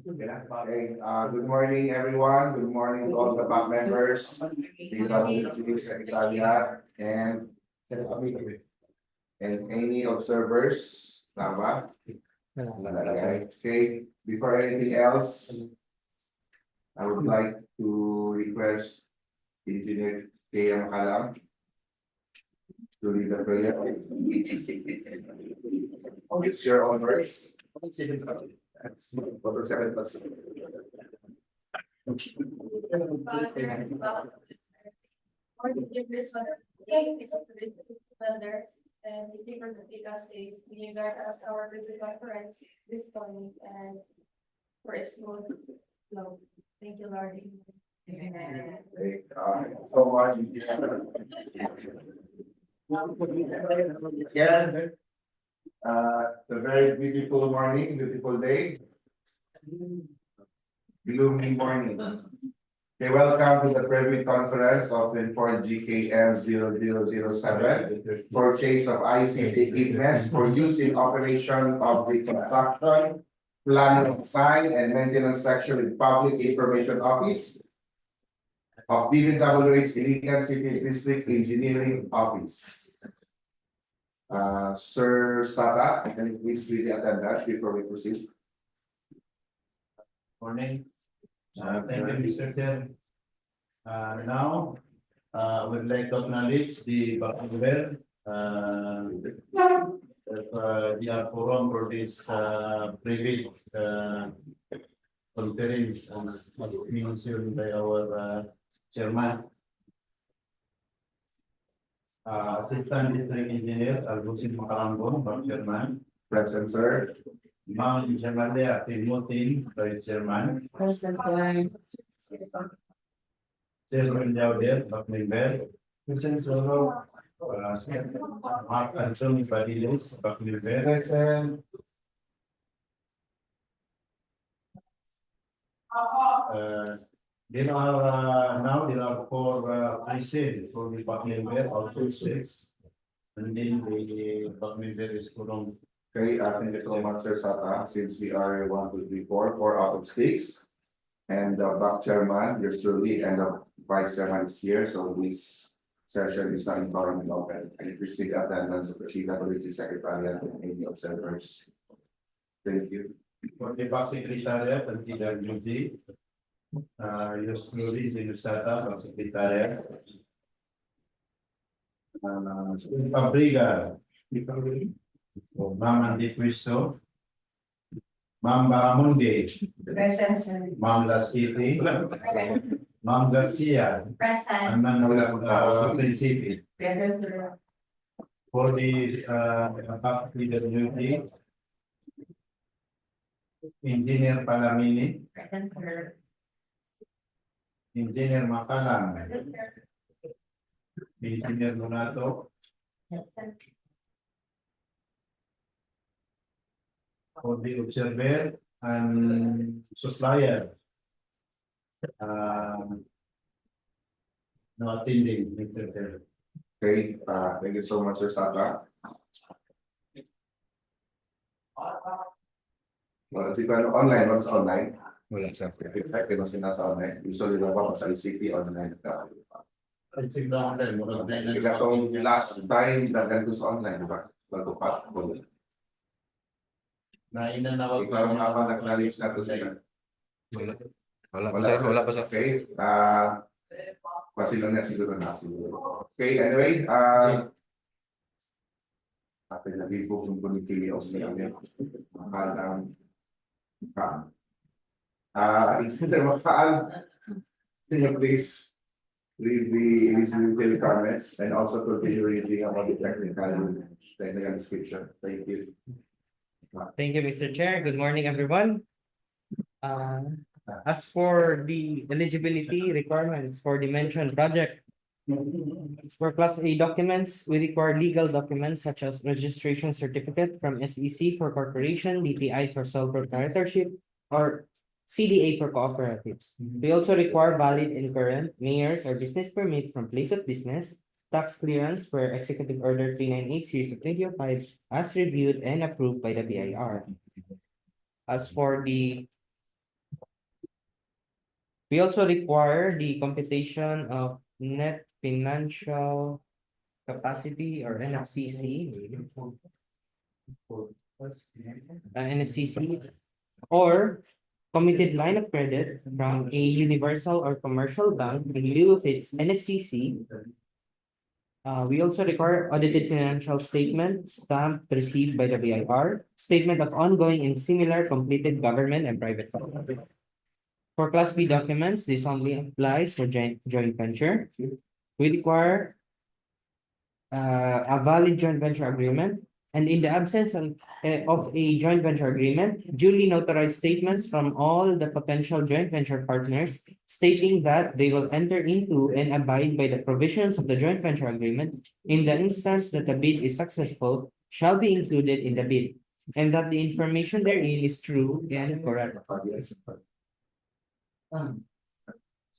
Okay, good morning, everyone. Good morning to all the back members, DPWH Iligan, and any observers. Tama? Okay, before anything else, I would like to request Engineer Kaya Makalam to lead the prayer. It's your own words. That's over 7 plus. And we take our take us safe, we guard us our video conference this morning and for a smooth flow. Thank you, Lord. Amen. So much. Again, it's a very beautiful morning, beautiful day. Gloomy morning. Okay, welcome to the private conference of 24 GKM 0007, purchase of ICT equipment for use in operation of the construction, planning, design, and maintenance section in Public Information Office of DPWH Iligan City District Engineering Office. Sir Sata, can you please read the attendance before we proceed? Morning. Thank you, Mr. Chair. Now, we'd like to acknowledge the Bakuber that we are forum for this private conference as mentioned by our chairman. Assistant District Engineer Albusin Makaranggon, Vice Chairman. Present, sir. Ma'am Jamalia Timutin, Vice Chairman. Present. Chairman Jauder, Bakmimber. Present Solo. Mark Anthony Badilis, Bakmimber. Present. There are now there are 4 places for the Bakmimber, also 6. And then the Bakmimber is from. Okay, thank you so much, Sir Sata. Since we are 1, 2, 3, 4 out of 6. And the back chairman, yours truly, and the vice chairman is here. So this session is not informal and open. And please take attendance of the DPWH Secretariat and any observers. Thank you. For the back secretariat and DPWH, yours truly, Sir Sata, back secretariat. Pabriga. Ma'am Andy Cristo, Ma'am Bahamundi, Present. Ma'am Lasiti, Ma'am Garcia, Present. and Ma'am Principi. Present. For the DPWH, Engineer Palamini, Present. Engineer Makalang, Engineer Donato, for the observer and supplier. No attending, Mr. Chair. Okay, thank you so much, Sir Sata. Well, if you can online, what's online? Wala siya. Effective na sila sa online. Usually lang pa sa ICT online. Itong last time dagan ko sa online, di ba? Bago pa. Ikaw nga ba nag-knowledge na to sila? Wala pa sir, wala pa sir. Okay, pasilo na siguro na siguro. Okay, anyway, atin lagi po kung punitili o sila niya. Makalang instead of makaal, can you please read the eligibility requirements and also continue reading about the technical description. Thank you. Thank you, Mr. Chair. Good morning, everyone. As for the eligibility requirements for the mentioned project, for Class A documents, we require legal documents such as registration certificate from SEC for corporation, DTI for sole proprietorship, or CDA for cooperatives. We also require valid and current mayor's or business permit from place of business, tax clearance per Executive Order 398 Series of 2005 as reviewed and approved by the BIR. As for the We also require the computation of net financial capacity or NFCC. NFCC or committed line of credit from a universal or commercial bank in lieu of its NFCC. We also require audited financial statement stamped received by the BIR, statement of ongoing and similar completed government and private companies. For Class B documents, this only applies for joint venture. We require a valid joint venture agreement, and in the absence of a joint venture agreement, duly notarized statements from all the potential joint venture partners stating that they will enter into and abide by the provisions of the joint venture agreement in the instance that the bid is successful shall be included in the bid, and that the information therein is true and correct.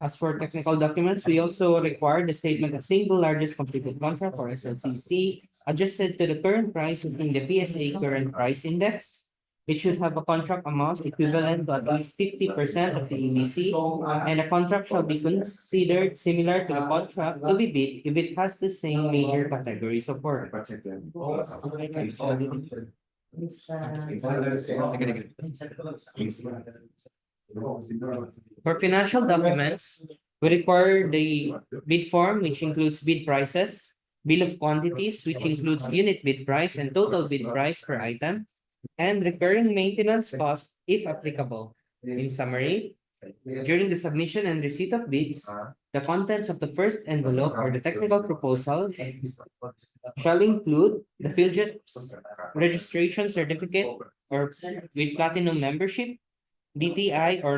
As for technical documents, we also require the statement of single largest completed contract or SLCC adjusted to the current price within the PSA current price index. It should have a contract amount equivalent to at least 50% of the EBC, and a contract shall be considered similar to the contract to be bid if it has the same major categories of work. For financial documents, we require the bid form, which includes bid prices, bill of quantities, which includes unit bid price and total bid price per item, and recurring maintenance cost if applicable. In summary, during the submission and receipt of bids, the contents of the first envelope or the technical proposal shall include the field registration certificate or with platinum membership, DTI or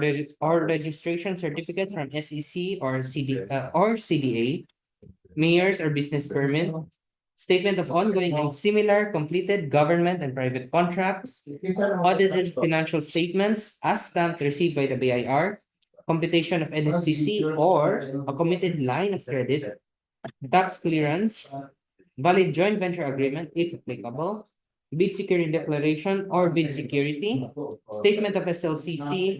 registration certificate from SEC or CDA, mayor's or business permit, statement of ongoing and similar completed government and private contracts, audited financial statements as stamped received by the BIR, computation of NFCC or a committed line of credit, tax clearance, valid joint venture agreement if applicable, bid security declaration or bid security, statement of SLCC,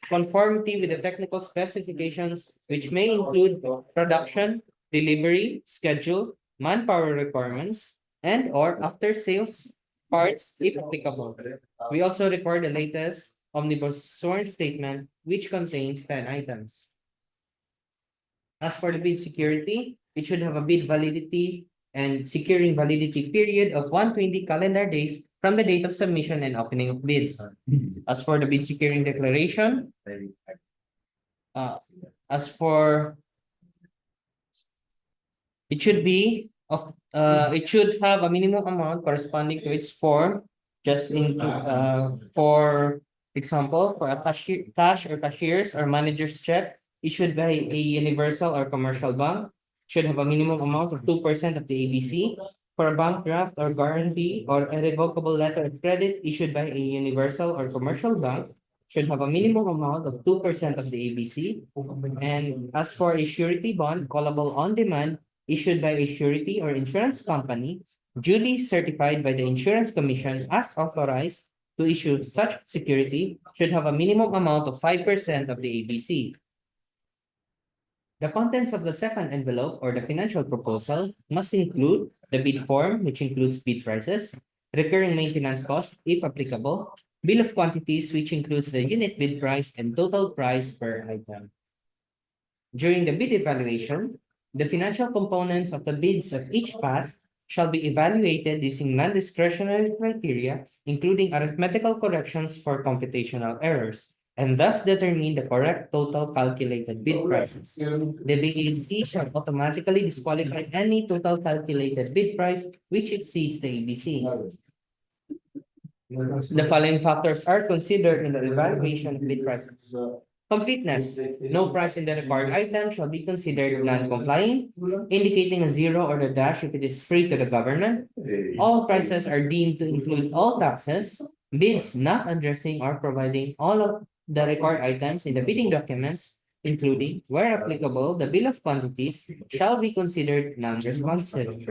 conformity with the technical specifications which may include production, delivery, schedule, manpower requirements, and or after sales parts if applicable. We also require the latest omnibus sworn statement which contains 10 items. As for the bid security, it should have a bid validity and securing validity period of 120 calendar days from the date of submission and opening of bids. As for the bid securing declaration, it should be it should have a minimum amount corresponding to its form, just in for example, for a cash or cashier's or manager's check issued by a universal or commercial bank, should have a minimum amount of 2% of the ABC. For a bank draft or guarantee or a revocable letter of credit issued by a universal or commercial bank, should have a minimum amount of 2% of the ABC. And as for a surety bond callable on demand issued by a surety or insurance company, duly certified by the Insurance Commission as authorized to issue such security, should have a minimum amount of 5% of the ABC. The contents of the second envelope or the financial proposal must include the bid form, which includes bid prices, recurring maintenance cost, if applicable, bill of quantities, which includes the unit bid price and total price per item. During the bid evaluation, the financial components of the bids of each pass shall be evaluated using non-discretionary criteria, including arithmetical corrections for computational errors, and thus determine the correct total calculated bid prices. The BAC shall automatically disqualify any total calculated bid price which exceeds the ABC. The following factors are considered in the evaluation of bid prices. Completeness. No price in the required item shall be considered non-compliant, indicating a zero or a dash if it is free to the government. All prices are deemed to include all taxes. Bids not addressing or providing all of the required items in the bidding documents, including, where applicable, the bill of quantities, shall be considered non-responsive.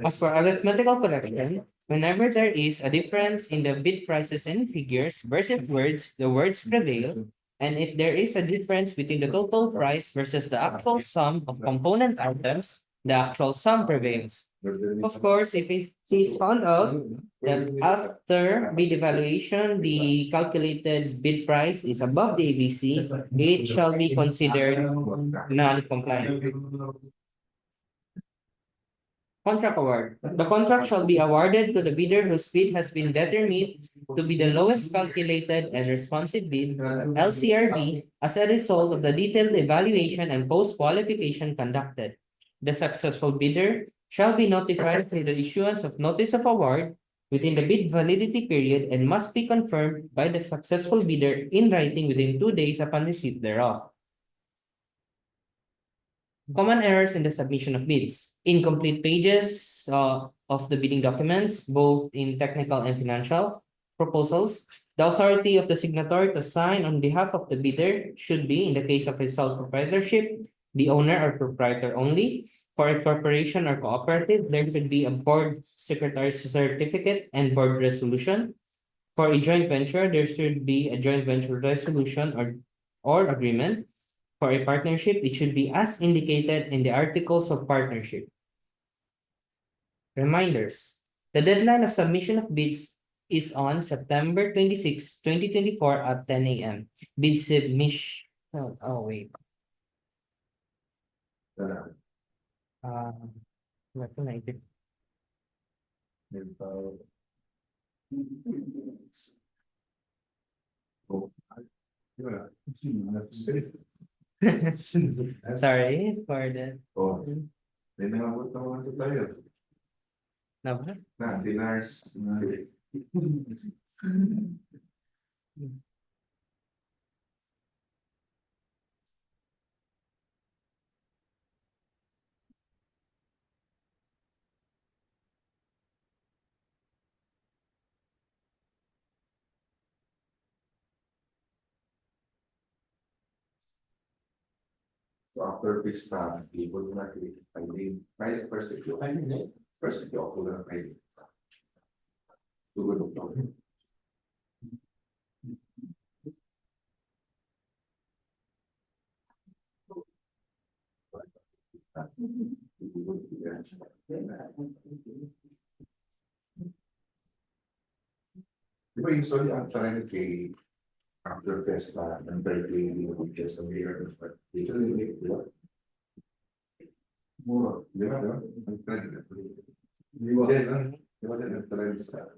As for arithmetical correction, whenever there is a difference in the bid prices and figures versus words, the words prevail, And if there is a difference between the total price versus the actual sum of component items, the actual sum prevails. Of course, if it is found out that after bid evaluation, the calculated bid price is above the ABC, it shall be considered non-compliant. Contract award. The contract shall be awarded to the bidder whose bid has been determined to be the lowest calculated and responsive bid, LCRB, as a result of the detailed evaluation and post-qualification conducted. The successful bidder shall be notified through the issuance of notice of award within the bid validity period and must be confirmed by the successful bidder in writing within 2 days upon receipt thereof. Common errors in the submission of bids. Incomplete pages of the bidding documents, both in technical and financial proposals. The authority of the signatory to sign on behalf of the bidder should be, in the case of a sole proprietorship, the owner or proprietor only. For a corporation or cooperative, there should be a board secretary's certificate and board resolution. For a joint venture, there should be a joint venture resolution or agreement. For a partnership, it should be as indicated in the articles of partnership. Reminders. The deadline of submission of bids is on September 26, 2024 at 10 a.m. Bid submission. Wait. What can I do? Sorry for that. Oh, may nangabot naman sa tayo. Number? Si Nars. So after this time, people will not be finding, first if you find it, first if you will not find it. Tugod ko. Di ba usually ang trend kay after Festa and birthday, hindi mo just a year, but dito rin ulit, di ba? Mura, di ba? Ang trend na. Di ba din ang trend sa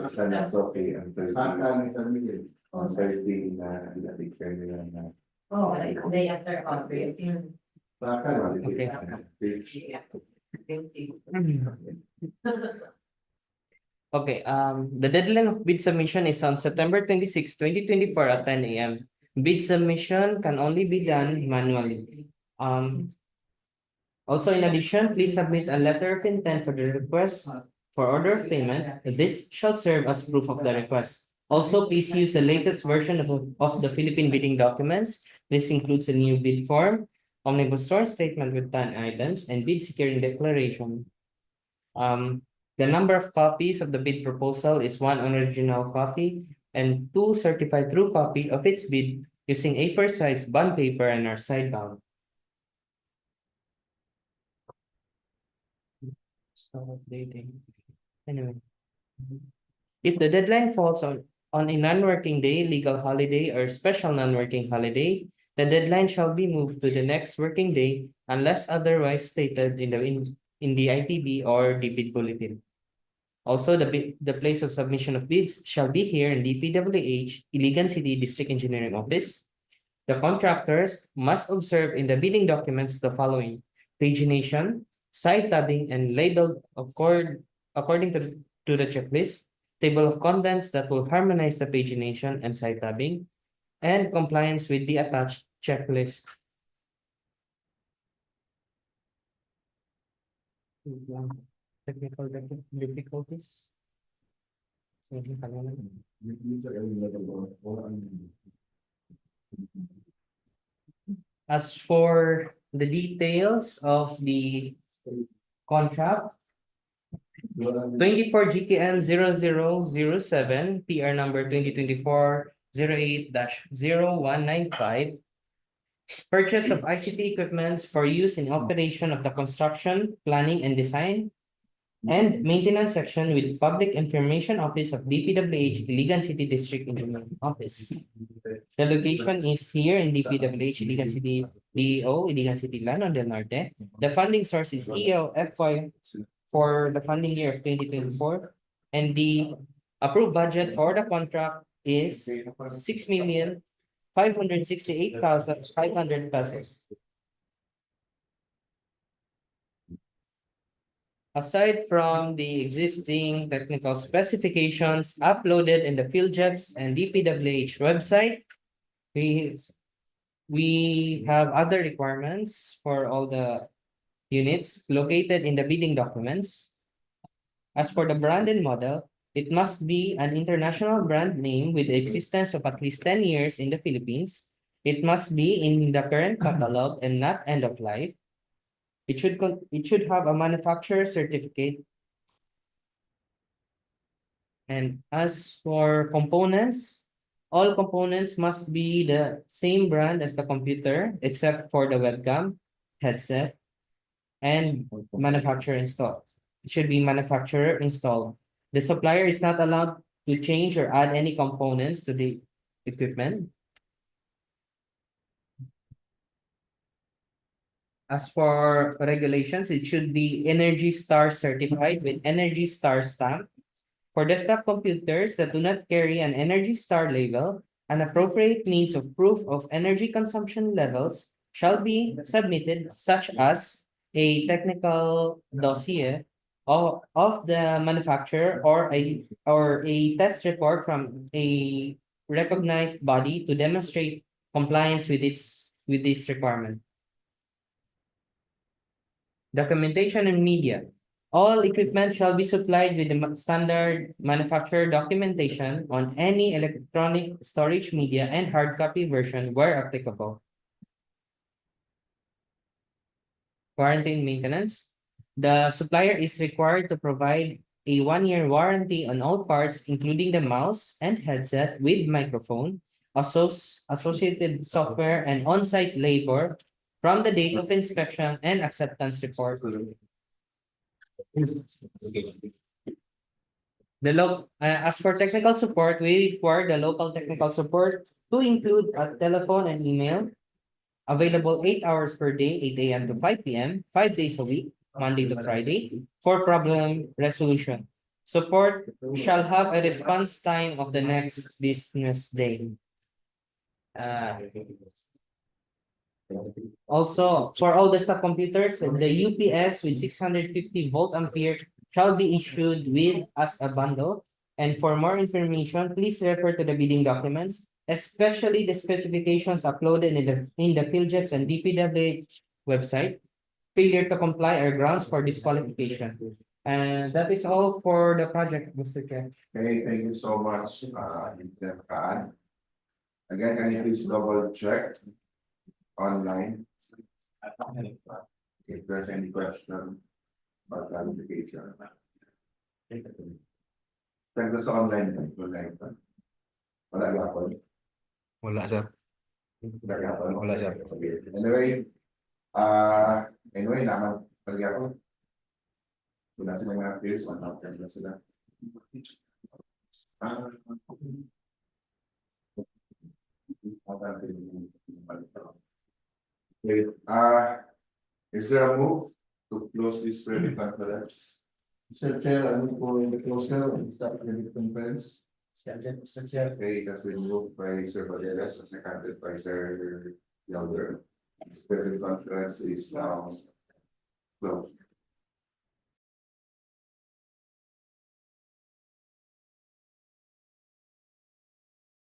sana okay ang birthday. Ang birthday na ilabigay nila na. Oh, like day after outbreak. Okay. Okay, the deadline of bid submission is on September 26, 2024 at 10 a.m. Bid submission can only be done manually. Also, in addition, please submit a letter of intent for the request for order of payment. This shall serve as proof of the request. Also, please use the latest version of the Philippine bidding documents. This includes a new bid form, omnibus source statement with 10 items, and bid securing declaration. The number of copies of the bid proposal is 1 original copy and 2 certified true copy of its bid using A4 size bond paper and are sidebound. Stop updating. Anyway. If the deadline falls on a non-working day, legal holiday, or special non-working holiday, the deadline shall be moved to the next working day unless otherwise stated in the ITB or the bid bulletin. Also, the place of submission of bids shall be here in DPWH Iligan City District Engineering Office. The contractors must observe in the bidding documents the following: pagination, side tabbing, and labeled according to the checklist, table of contents that will harmonize the pagination and side tabbing, and compliance with the attached checklist. Technical difficulties. As for the details of the contract, 24 GKM 0007, PR number 2024 08-0195. Purchase of ICT equipments for use in operation of the construction, planning and design and maintenance section with Public Information Office of DPWH Iligan City District Engineering Office. The location is here in DPWH Iligan City DEO, Iligan City, Llanos del Norte. The funding source is EO FY for the funding year of 2024. And the approved budget for the contract is 6,568,500 pesos. Aside from the existing technical specifications uploaded in the PhilJEPS and DPWH website, we have other requirements for all the units located in the bidding documents. As for the brand and model, it must be an international brand name with the existence of at least 10 years in the Philippines. It must be in the current catalog and not end of life. It should have a manufacturer certificate. And as for components, all components must be the same brand as the computer except for the webcam, headset, and manufacturer installed. It should be manufacturer installed. The supplier is not allowed to change or add any components to the equipment. As for regulations, it should be Energy Star certified with Energy Star stamp. For desktop computers that do not carry an Energy Star label, an appropriate means of proof of energy consumption levels shall be submitted, such as a technical dossier of the manufacturer or a test report from a recognized body to demonstrate compliance with this requirement. Documentation and media. All equipment shall be supplied with the standard manufacturer documentation on any electronic storage media and hard copy version where applicable. Warranty and maintenance. The supplier is required to provide a 1-year warranty on all parts, including the mouse and headset with microphone, associated software, and on-site labor from the date of inspection and acceptance report. As for technical support, we require the local technical support to include a telephone and email available 8 hours per day, 8 a.m. to 5 p.m., 5 days a week, Monday to Friday, for problem resolution. Support shall have a response time of the next business day. Also, for all desktop computers, the UPS with 650 volt ampere shall be issued with as a bundle. And for more information, please refer to the bidding documents, especially the specifications uploaded in the PhilJEPS and DPWH website. Failure to comply are grounds for disqualification. And that is all for the project, Mr. Chair. Okay, thank you so much, Engineer Kaan. Again, can you please double check online if there's any question or clarification? Check this online, wala gapon. Wala, sir. Wala gapon. Wala, sir. Anyway, naman talaga ako. Wala silang mga pills, 1,000 na sila. Is there a move to close this private conference? Mr. Chair, I move for the closure of the private conference. Mr. Chair. Okay, it has been moved by Sir Valeras and seconded by Sir Younger. This private conference is now closed.